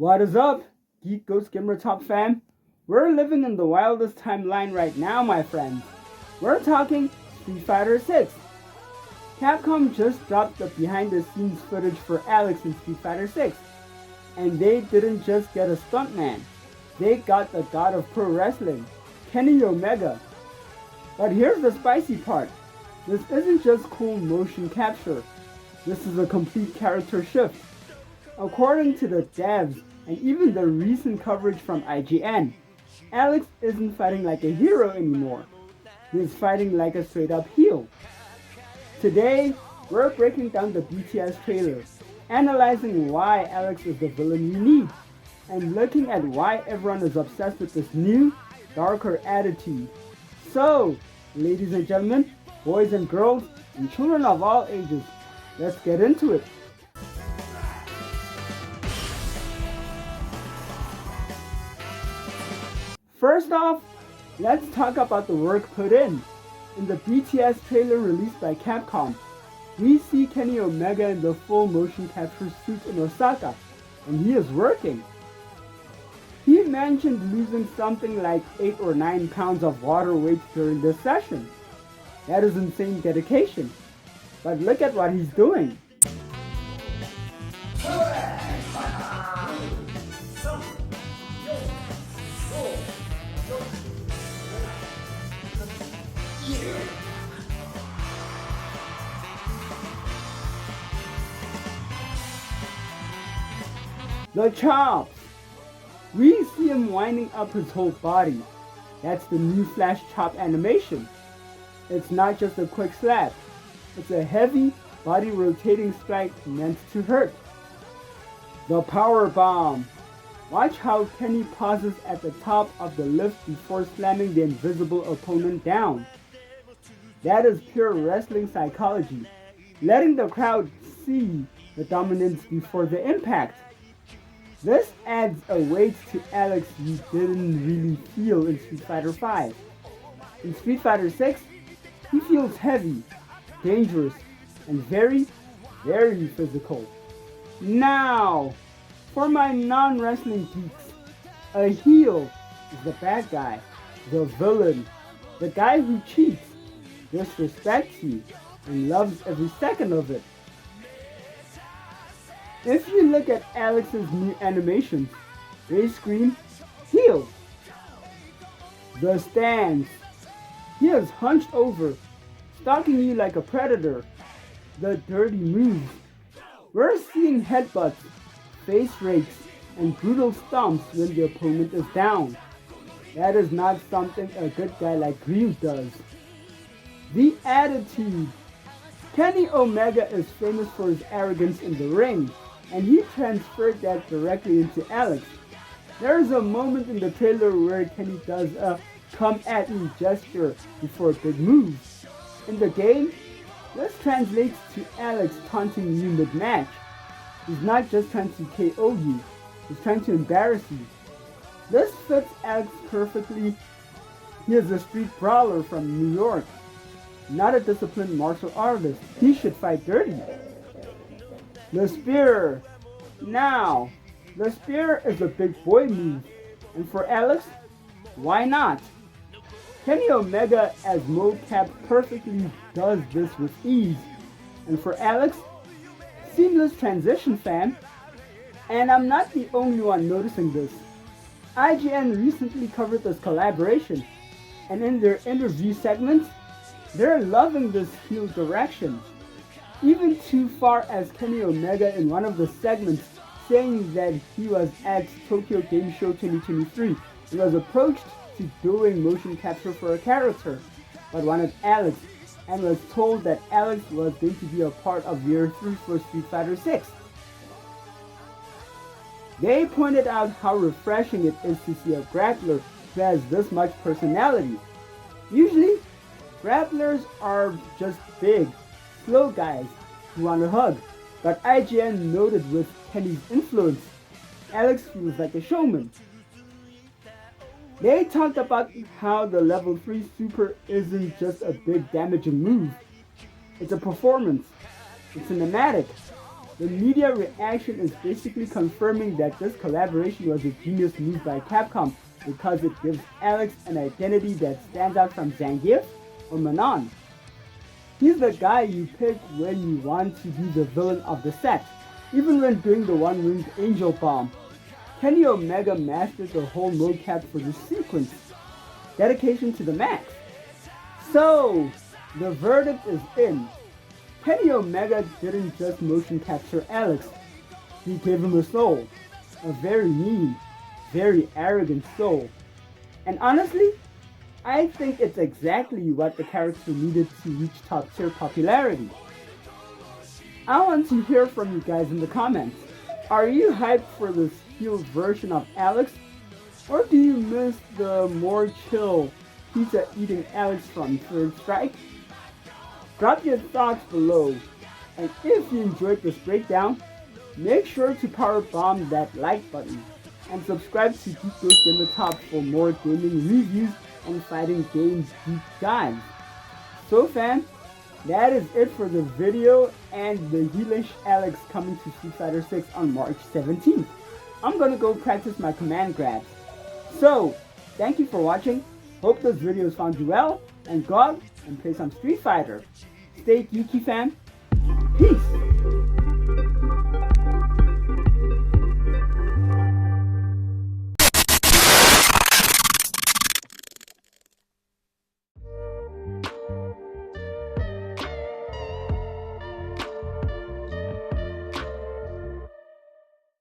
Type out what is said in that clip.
What is up, Geek Ghost Gamer Top fam? We're living in the wildest timeline right now, my friends. We're talking Street Fighter 6. Capcom just dropped the behind-the-scenes footage for Alex in Street Fighter 6. And they didn't just get a stuntman. They got the god of pro wrestling, Kenny Omega. But here's the spicy part. This isn't just cool motion capture. This is a complete character shift. According to the devs and even the recent coverage from IGN, Alex isn't fighting like a hero anymore. He's fighting like a straight up heel. Today, we're breaking down the BTS trailer, analyzing why Alex is the villain we need, and looking at why everyone is obsessed with this new, darker attitude. So, ladies and gentlemen, boys and girls, and children of all ages, let's get into it. First off, let's talk about the work put in. In the BTS trailer released by Capcom, we see Kenny Omega in the full motion capture suit in Osaka, and he is working. He mentioned losing something like 8 or 9 pounds of water weight during this session. That is insane dedication. But look at what he's doing. The chops! We see him winding up his whole body. That's the new Flash chop animation. It's not just a quick slap. It's a heavy, body rotating strike meant to hurt. The power bomb. Watch how Kenny pauses at the top of the lift before slamming the invisible opponent down. That is pure wrestling psychology, letting the crowd see the dominance before the impact. This adds a weight to Alex you didn't really feel in Street Fighter 5. In Street Fighter 6, he feels heavy, dangerous, and very, very physical. Now, for my non-wrestling geeks, a heel is the bad guy, the villain, the guy who cheats, disrespects you, and loves every second of it. If you look at Alex's new animations, they scream heel. The stance. He is hunched over, stalking you like a predator. The dirty moves. We're seeing headbutts, face rakes, and brutal stomps when the opponent is down. That is not something a good guy like Ryu does. The attitude. Kenny Omega is famous for his arrogance in the ring, and he transferred that directly into Alex. There is a moment in the trailer where Kenny does a come at me gesture before a big move. In the game, this translates to Alex taunting you mid-match. He's not just trying to KO you, he's trying to embarrass you. This fits Alex perfectly. He is a street brawler from New York, not a disciplined martial artist. He should fight dirty. The spear. Now, the spear is a big boy move, and for Alex, why not? Kenny Omega as mocap perfectly does this with ease, and for Alex, seamless transition fam. And I'm not the only one noticing this. IGN recently covered this collaboration, and in their interview segments, they're loving this heel direction. Even too far as Kenny Omega in one of the segments saying that he was at Tokyo Game Show 2023 and was approached to doing motion capture for a character, but wanted Alex, and was told that Alex was going to be a part of year 3 for Street Fighter 6. They pointed out how refreshing it is to see a grappler who has this much personality. Usually, grapplers are just big, slow guys who want a hug, but IGN noted with Kenny's influence, Alex feels like a showman. They talked about how the level 3 super isn't just a big damaging move. It's a performance. It's cinematic. The media reaction is basically confirming that this collaboration was a genius move by Capcom because it gives Alex an identity that stands out from Zangief or Manon. He's the guy you pick when you want to be the villain of the set, even when doing the one-winged angel bomb. Kenny Omega mastered the whole mocap for this sequence. Dedication to the max. So, the verdict is in. Kenny Omega didn't just motion capture Alex, he gave him a soul. A very mean, very arrogant soul. And honestly, I think it's exactly what the character needed to reach top tier popularity. I want to hear from you guys in the comments. Are you hyped for this heel version of Alex? Or do you miss the more chill pizza eating Alex from Third Strike? Drop your thoughts below, and if you enjoyed this breakdown, make sure to power bomb that like button, and subscribe to Deep Ghost in the Top for more gaming reviews and fighting game deep dives. So fam, that is it for the video and the heelish Alex coming to Street Fighter 6 on March 17th. I'm gonna go practice my command grabs. So, thank you for watching, hope this video has found you well, and go out and play some Street Fighter. Stay geeky fam, peace!